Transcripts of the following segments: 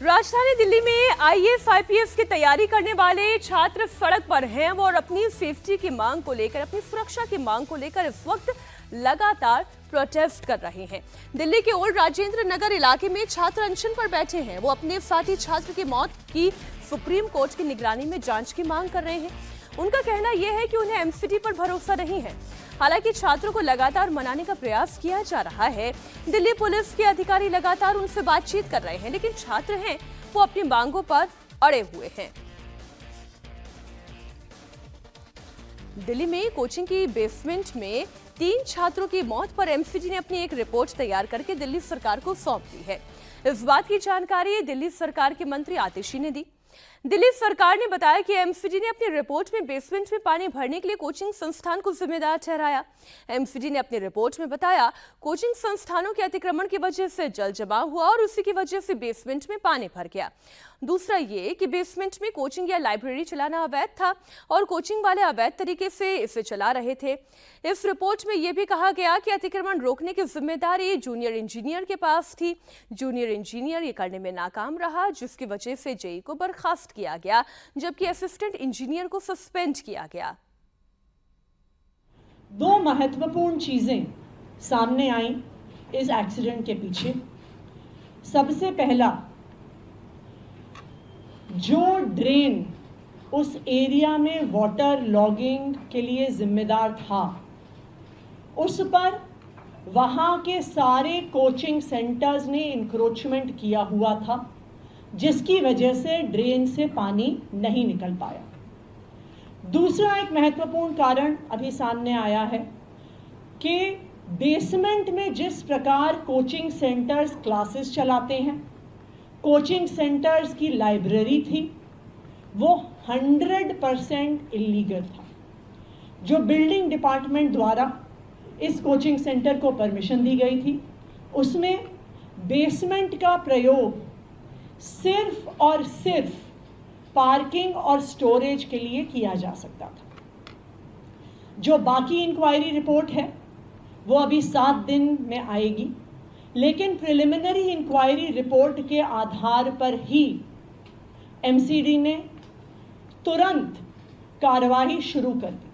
राजधानी दिल्ली में IAS IPS की तैयारी करने वाले छात्र सड़क पर हैं और अपनी सेफ्टी की मांग को लेकर, अपनी सुरक्षा की मांग को लेकर इस वक्त लगातार प्रोटेस्ट कर रहे हैं। दिल्ली के ओल्ड राजेंद्र नगर इलाके में छात्र अनशन पर बैठे हैं। वो अपने साथी छात्र की मौत की सुप्रीम कोर्ट की निगरानी में जांच की मांग कर रहे हैं। उनका कहना यह है कि उन्हें एमसीडी पर भरोसा नहीं है। हालांकि छात्रों को लगातार मनाने का प्रयास किया जा रहा है। दिल्ली पुलिस के अधिकारी लगातार उनसे बातचीत कर रहे हैं, लेकिन छात्र हैं वो अपनी मांगों पर अड़े हुए हैं। दिल्ली में कोचिंग की बेसमेंट में 3 छात्रों की मौत पर एमसीडी ने अपनी एक रिपोर्ट तैयार करके दिल्ली सरकार को सौंप दी है। इस बात की जानकारी दिल्ली सरकार के मंत्री आतिशी ने दी। दिल्ली सरकार ने बताया कि एमसीडी ने अपनी रिपोर्ट में बेसमेंट में पानी भरने के लिए कोचिंग संस्थान को जिम्मेदार ठहराया। एमसीडी ने अपनी रिपोर्ट में बताया, कोचिंग संस्थानों के अतिक्रमण की वजह से जल जमाव हुआ और उसी की वजह से बेसमेंट में पानी भर गया। दूसरा ये कि बेसमेंट में कोचिंग या लाइब्रेरी चलाना अवैध था और कोचिंग वाले अवैध तरीके से इसे चला रहे थे। इस रिपोर्ट में यह भी कहा गया कि अतिक्रमण रोकने की जिम्मेदारी जूनियर इंजीनियर के पास थी। जूनियर इंजीनियर ये करने में नाकाम रहा, जिसकी वजह से जेई को बर्खास्त किया गया, जबकि असिस्टेंट इंजीनियर को सस्पेंड किया गया। 2 महत्वपूर्ण चीजें सामने आई इस एक्सीडेंट के पीछे। सबसे पहला, जो ड्रेन उस एरिया में वाटर लॉगिंग के लिए जिम्मेदार था, उस पर वहाँ के सारे कोचिंग सेंटर्स ने इंक्रोचमेंट किया हुआ था, जिसकी वजह से ड्रेन से पानी नहीं निकल पाया। दूसरा एक महत्वपूर्ण कारण अभी सामने आया है कि बेसमेंट में जिस प्रकार कोचिंग सेंटर्स क्लासेस चलाते हैं, कोचिंग सेंटर्स की लाइब्रेरी थी, वो 100% इलीगल था। जो बिल्डिंग डिपार्टमेंट द्वारा इस कोचिंग सेंटर को परमिशन दी गई थी, उसमें बेसमेंट का प्रयोग सिर्फ और सिर्फ पार्किंग और स्टोरेज के लिए किया जा सकता था। जो बाकी इंक्वायरी रिपोर्ट है वो अभी 7 दिन में आएगी, लेकिन प्रिलिमिनरी इंक्वायरी रिपोर्ट के आधार पर ही एमसीडी ने तुरंत कार्रवाई शुरू कर दी।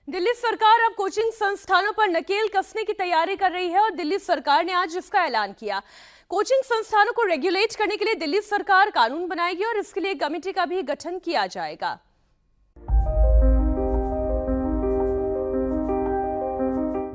दिल्ली सरकार अब कोचिंग संस्थानों पर नकेल कसने की तैयारी कर रही है और दिल्ली सरकार ने आज इसका ऐलान किया। कोचिंग संस्थानों को रेगुलेट करने के लिए दिल्ली सरकार कानून बनाएगी और इसके लिए कमेटी का भी गठन किया जाएगा।